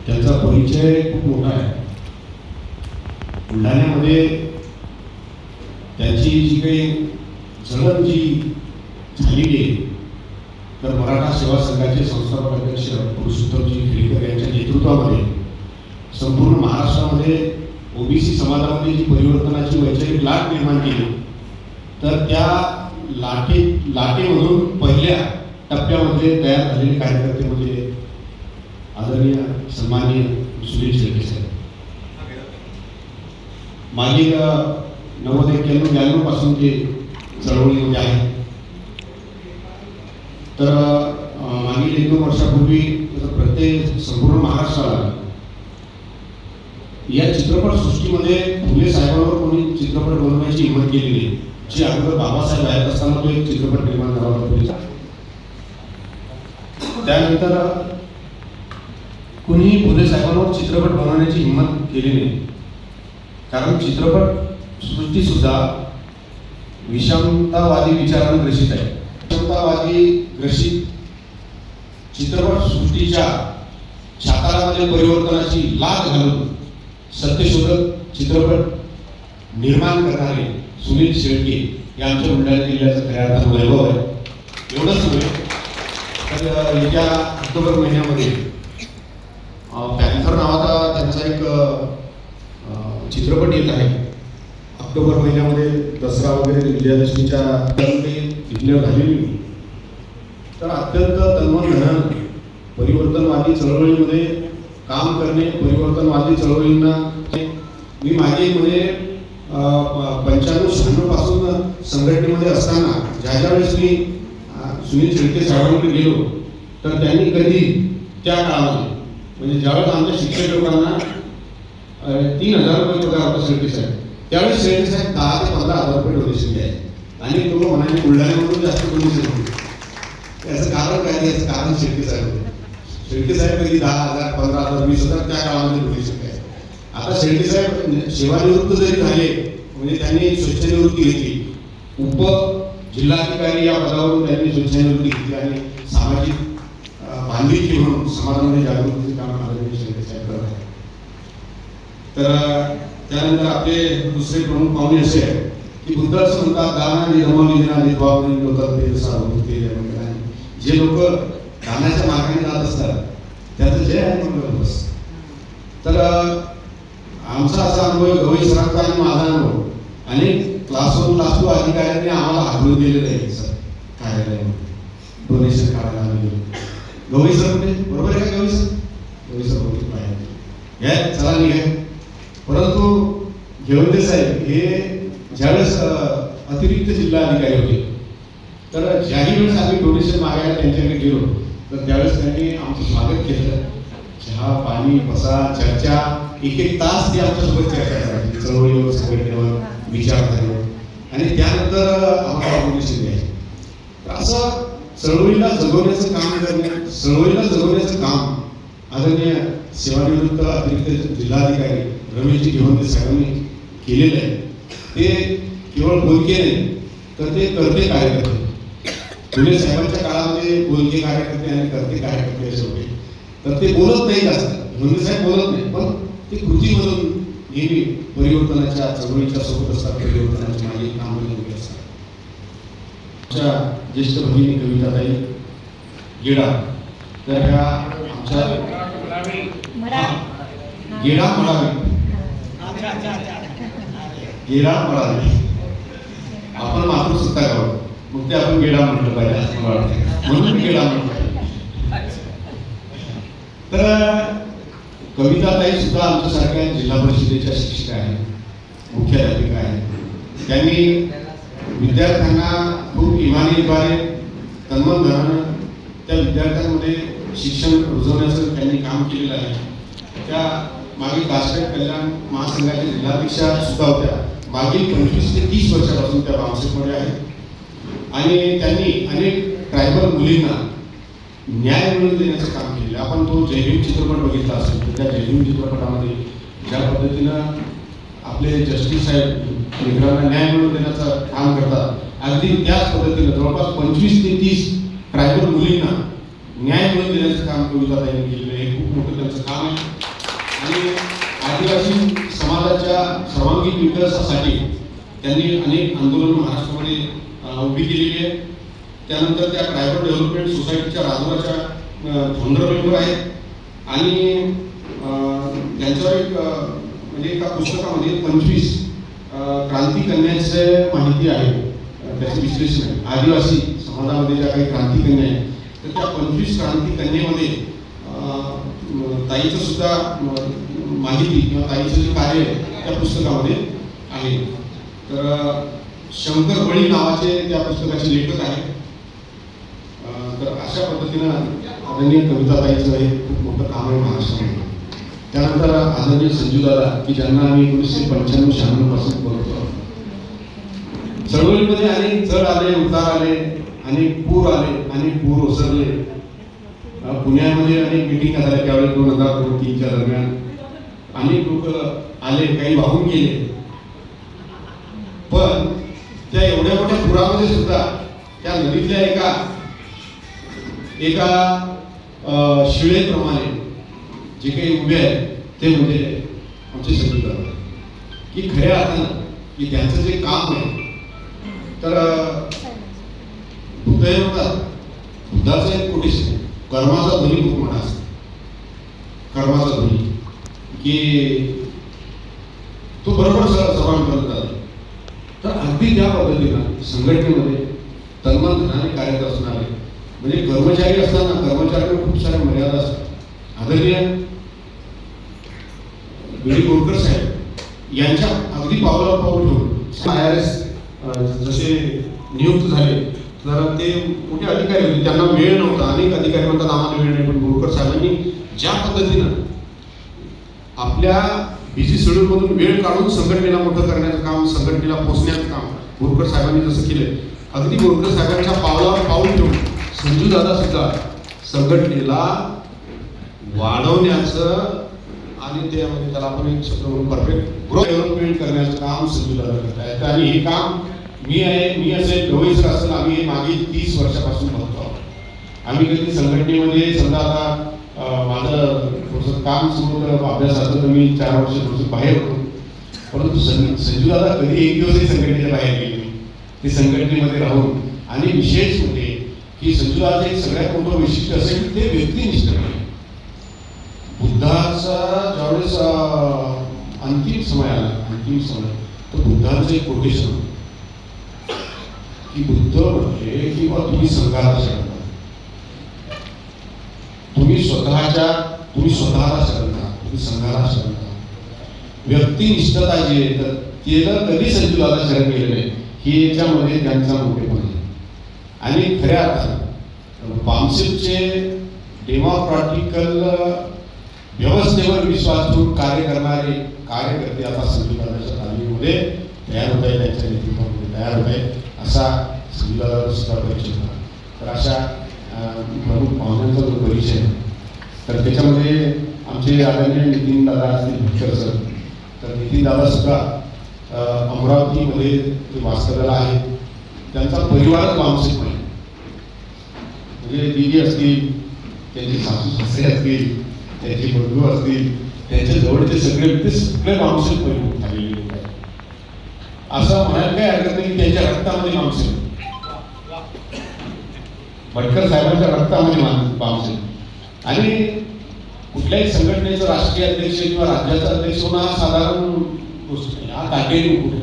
त्याचा परिचय खूप मोठा आहे. बुलढाण्यामध्ये त्यांची जी काही जळण जी झालेली आहे, तर मराठा सेवा संघाचे संस्थापक अध्यक्ष पुरुषोत्तमजी खेडेकर यांच्या नेतृत्वामध्ये संपूर्ण महाराष्ट्रामध्ये ओबीसी समाजामध्ये जी परिवर्तनाची वैचारिक लाट निर्माण केली, तर त्या लाटेमधून पहिल्या टप्प्यामध्ये तयार झालेले कार्यकर्ते म्हणजे आदरणीय सन्माननीय सुनील शेळके साहेब. मागील 90-91-92 पासून ते चळवळीमध्ये आहे. तर मागील 1-2 वर्षापूर्वी प्रत्येक संपूर्ण महाराष्ट्राला या चित्रपट सृष्टीमध्ये फुले साहेबांवर कोणी चित्रपट बनवण्याची हिंमत केली नाही. जी अगोदर बाबासाहेब आहेत असताना तो एक चित्रपट निर्माण झाला होता. त्यानंतर कुणी फुले साहेबांवर चित्रपट बनवण्याची हिंमत केली नाही, कारण चित्रपट सृष्टी सुद्धा विषमतावादी विचाराने ग्रसित आहे. विषमतावादी ग्रसित चित्रपट सृष्टीच्या छाताडामध्ये परिवर्तनाची लाट घालून सत्यशोधक चित्रपट निर्माण करणारे सुनील शेळके हे आमच्या बुलढाणा जिल्ह्याचं खऱ्या अर्थानं वैभव आहे. एवढंच नव्हे तर येत्या ऑक्टोबर महिन्यामध्ये पॅन्थर नावाचा त्यांचा एक चित्रपट येत आहे. ऑक्टोबर महिन्यामध्ये दसरा वगैरे विजयादशमीच्या डिक्लेअर झालेली, तर अत्यंत तन्मन धन परिवर्तनवादी चळवळीमध्ये काम करणे, परिवर्तनवादी चळवळींना मी मागे म्हणजे 95-96 पासून संघटनेमध्ये असताना ज्या वेळेस मी सुनील शेळके साहेबांकडे गेलो, तर त्यांनी कधी त्या काळामध्ये म्हणजे ज्यावेळेस आमच्या शिक्षक लोकांना 3,000 रुपये पगार होता शेळके साहेब, त्यावेळेस शेळके साहेब 10,000 ते 15,000 रुपये डोनेशन द्यायचे आणि तो म्हणाले बुलढाण्यामधून जास्त डोनेशन होते. याचं कारण काय? याचं कारण शेळके साहेब होते. शेळके साहेब कधी 10,000, 15,000, 20,000 त्या काळामध्ये डोनेशन द्यायचे. आता शेळके साहेब सेवानिवृत्त जरी झाले म्हणजे त्यांनी स्वेच्छानिवृत्ती घेतली, उपजिल्हाधिकारी या पदावरून त्यांनी स्वेच्छानिवृत्ती घेतली आणि सामाजिक बांधिलकी म्हणून समाजामध्ये जागृतीचे काम आदरणीय शेळके साहेब करत आहेत. तर त्यानंतर आपले दुसरे प्रमुख पाहुणे असे आहेत की बुद्ध असं म्हणतात, दानाने रमवली दिनाने भावने होतात ते साधू केले. जे लोक दानाच्या मार्गाने जात असतात त्याचं जय आहे म्हणून बस. तर आमचा असा अनुभव गवई सरांचा आणि माझा अनुभव अनेक क्लास 1 क्लास 2 अधिकाऱ्यांनी आम्हाला हाकलून दिलेलं आहे. सर कार्यालयामध्ये डोनेशन काढायला आम्ही गेलो. गवई सर कुठे? बरोबर आहे का गवई सर? गवई सर होते पाहिजे घ्या चला निघा. परंतु घेवंदे साहेब हे ज्यावेळेस अतिरिक्त जिल्हा अधिकारी होते, तर ज्याही वेळेस आम्ही डोनेशन मागायला त्यांच्याकडे गेलो तर त्यावेळेस त्यांनी आमचं स्वागत केलं. चहा पाणी बसा चर्चा 1-1 तास ते आमच्यासोबत चर्चा करायची, चळवळीवर संघटनेवर विचारधारेवर, आणि त्यानंतर आम्हाला डोनेशन द्यायचे. तर असं चळवळीला जगवण्याचं काम करणे, चळवळीला जगवण्याचं काम आदरणीय सेवानिवृत्त अतिरिक्त जिल्हाधिकारी रमेशजी घेवंदे साहेबांनी केलेलं आहे. ते केवळ बोलके नाही तर ते करते कार्यकर्ते. फुले साहेबांच्या काळामध्ये बोलके कार्यकर्ते आणि करते कार्यकर्ते असे होते. तर ते बोलत नाही जास्त, घेवंदे साहेब बोलत नाही, पण ते कृतीमधून नेहमी परिवर्तनाच्या चळवळीच्या सोबत असतात, परिवर्तनाच्या मागे काम करत असतात. आमच्या ज्येष्ठ भगिनी कविताताई गेडा, तर ह्या आमच्या गेडा मळावी आपण मातृसत्ता गाव, मग ते आपण गेडा म्हटलं पाहिजे असं मला वाटतं, म्हणून गेडा म्हटलं. तर कविताताई सुद्धा आमच्यासारख्या जिल्हा परिषदेच्या शिक्षिका आहेत, मुख्याध्यापिका आहेत. त्यांनी विद्यार्थ्यांना खूप इमानीद्वारे तन्मन धनानं त्या विद्यार्थ्यांमध्ये शिक्षण रुजवण्याचं त्यांनी काम केलेलं आहे. त्या मागील कास्टेट कल्याण महासंघाच्या जिल्हाध्यक्षा सुद्धा होत्या. मागील 25 ते 30 वर्षापासून त्या बामसेटमध्ये आहेत आणि त्यांनी अनेक ट्रायबल मुलींना न्याय मिळवून देण्याचं काम केलं. आपण तो जय भीम चित्रपट बघितला असेल, त्या जय भीम चित्रपटामध्ये ज्या पद्धतीनं आपले जस्टिस साहेब लेकरांना न्याय मिळवून देण्याचं काम करतात, अगदी त्याच पद्धतीनं जवळपास 25 ते 30 ट्रायबल मुलींना न्याय मिळवून देण्याचं काम कविताताईंनी केलेलं आहे. खूप मोठं त्यांचं काम आहे आणि आदिवासी समाजाच्या सर्वांगीण विकासासाठी त्यांनी अनेक आंदोलनं महाराष्ट्रामध्ये उभी केलेली आहे. त्यानंतर त्या ट्रायबल डेव्हलपमेंट सोसायटीच्या राजूराच्या फाउंडर मेंबर आहेत आणि त्यांच्यावर एक म्हणजे एका पुस्तकामध्ये 25 क्रांती कन्याचे माहिती आहे, त्याचे विश्लेषण आहे. आदिवासी समाजामध्ये ज्या काही क्रांती कन्या आहेत तर त्या 25 क्रांती कन्येमध्ये ताईचं सुद्धा माहिती किंवा ताईचं जे कार्य आहे त्या पुस्तकामध्ये आहे. तर शंकर बळी नावाचे त्या पुस्तकाचे लेखक आहेत. तर अशा पद्धतीनं आदरणीय कविताताईचं हे खूप मोठं काम आहे महाराष्ट्रामध्ये. त्यानंतर आदरणीय संजूदादा की ज्यांना आम्ही 1995-96 पासून बोलतो. चळवळीमध्ये अनेक चढ आले, उतार आले, अनेक पूर आले, अनेक पूर ओसरले. पुण्यामध्ये अनेक मिटिंग झाल्या त्यावेळी 2002-2003च्या दरम्यान अनेक लोक आले, काही वाहून गेले. पण त्या एवढ्या मोठ्या पुरामध्ये सुद्धा त्या नदीतल्या एका शिळेप्रमाणे जे काही उभे आहेत ते म्हणजे आमचे संजूदादा, की खऱ्या अर्थानं की त्यांचं जे काम आहे तर बुद्ध हे म्हणतात, बुद्धाचं एक कोटेशन आहे, कर्माचा ध्वनी खूप मोठा असतो. कर्माचा ध्वनी की तो बरोबर सर्वांना करतात. तर अगदी त्या पद्धतीनं संघटनेमध्ये तन्मन धनाने कार्यरत असणारे म्हणजे कर्मचारी असताना कर्मचाऱ्यांना खूप साऱ्या मर्यादा असतात. आदरणीय बी डी बोरकर साहेब यांच्या अगदी पावला पाऊल ठेवून IRS जसे नियुक्त झाले तर ते मोठे अधिकारी होते, त्यांना वेळ नव्हता. अनेक अधिकारी म्हणतात आम्हाला वेळ नाही, पण बोरकर साहेबांनी ज्या पद्धतीनं आपल्या बिझी शेड्यूलमधून वेळ काढून संघटनेला मोठं करण्याचं काम, संघटनेला पोचण्याचं काम बोरकर साहेबांनी जसं केलं, अगदी बोरकर साहेबांच्या पावलावर पाऊल ठेवून संजूदादा सुद्धा संघटनेला वाढवण्याचं आणि त्यामध्ये त्याला आपण एक शब्द म्हणून परफेक्ट ग्रोथ डेव्हलपमेंट करण्याचं काम संजूदादा करत आहेत. आणि हे काम मी असेल, गवई सर असेल, आम्ही हे मागील 30 वर्षापासून बघतो आहोत. आम्ही कधी संघटनेमध्ये समजा आता माझं थोडंसं काम सुरू अभ्यासाचं तर मी 4 वर्ष थोडंसं बाहेर होतो, परंतु संजूदादा कधी एक दिवसही संघटनेच्या बाहेर गेले नाही. ते संघटनेमध्ये राहून आणि विशेष म्हणजे की संजूदादाचं एक सगळ्यात मोठं वैशिष्ट्य असेल की ते व्यक्तिनिष्ठ आहे. बुद्धाचा ज्यावेळेस अंतिम समय तर बुद्धांचं एक कोटेशन की बुद्ध म्हटले की बा तुम्ही संघाला शरण करा, तुम्ही स्वतःला शरण करा, तुम्ही संघाला शरण करा. व्यक्तिनिष्ठता जी आहे तर त्याला कधी संजूदादा शरण केलेलं आहे हे याच्यामध्ये त्यांचा मोठेपण आहे. आणि खऱ्या अर्थानं पामसिलचे डेमोक्रॅटिकल व्यवस्थेवर विश्वास ठेवून कार्य करणारे कार्यकर्ते आता संजूदादाच्या तालमीमध्ये तयार होत आहे, त्यांच्या नेतृत्वामध्ये तयार होत आहे. असा संजूदादा सुद्धा परिचय करा. तर अशा प्रमुख पाहुण्यांचा जो परिचय तर त्याच्यामध्ये आमचे आदरणीय नितीन दादा असतील भटकर सर, तर नितीन दादा सुद्धा अमरावतीमध्ये ते वास्तव्याला आहे. त्यांचा परिवारच पामसिल आहे, म्हणजे दीदी असतील, त्यांचे सासू सासरे असतील, त्यांचे बंधू असतील, त्यांच्या जवळचे सगळे पामसिल परिपूर्ण झालेले लोक आहेत. असं म्हणायला काही हरकत नाही की त्यांच्या रक्तामध्ये पामसिल, भटकर साहेबांच्या रक्तामध्ये पामसिल. आणि कुठल्याही संघटनेचं राष्ट्रीय अध्यक्ष किंवा राज्याचा अध्यक्ष होणं हा साधारण गोष्ट नाही. हा काटेरी मुकुट आहे.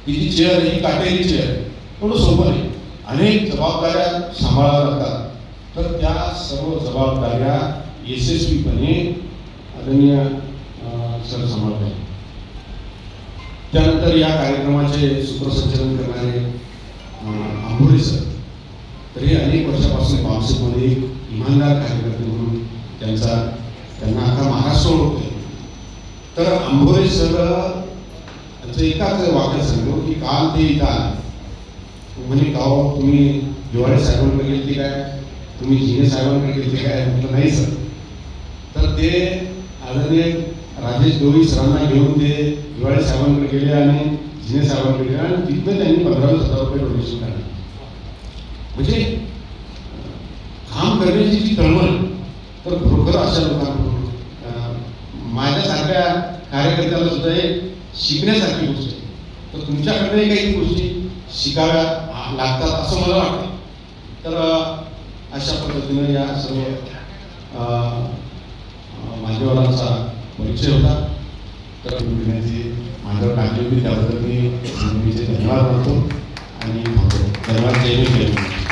तिची चेअर ही काटेरी चेअर आहे, थोडं सोपं नाही. अनेक जबाबदाऱ्या सांभाळाव्या लागतात. तर त्या सर्व जबाबदाऱ्या यशस्वीपणे आदरणीय सर सांभाळत आहेत. त्यानंतर या कार्यक्रमाचे सूत्रसंचालन करणारे आंबोरे सर, तर हे अनेक वर्षापासून पामसिलमध्ये इमानदार कार्यकर्ते म्हणून त्यांना आता महाराष्ट्र ओळखतोय. तर आंबोरे सर यांचं एकाच वाक्य सांगतो की काल ते इथं आले म्हणे, गाव तुम्ही दिवाळे साहेबांकडे गेलते काय, तुम्ही जिने साहेबांकडे गेलते काय, म्हटलं नाही सर. तर ते आदरणीय राजेश गवई सरांना घेऊन ते दिवाळे साहेबांकडे गेले आणि जिने साहेबांकडे गेले आणि तिथनं त्यांनी 15,000 रुपये डोनेशन काढले. म्हणजे काम करण्याची जी तळमळ, तर खरोखर अशा लोकांकडून माझ्यासारख्या कार्यकर्त्याला सुद्धा एक शिकण्यासारखी गोष्ट आहे. तर तुमच्याकडे काही गोष्टी शिकाव्या लागतात असं मला वाटतं. तर अशा पद्धतीनं या सर्व मान्यवरांचा परिचय होता. तर माझ्यावर टाकली होती त्याबद्दल मी धन्यवाद मानतो आणि धन्यवाद. जय हिंद.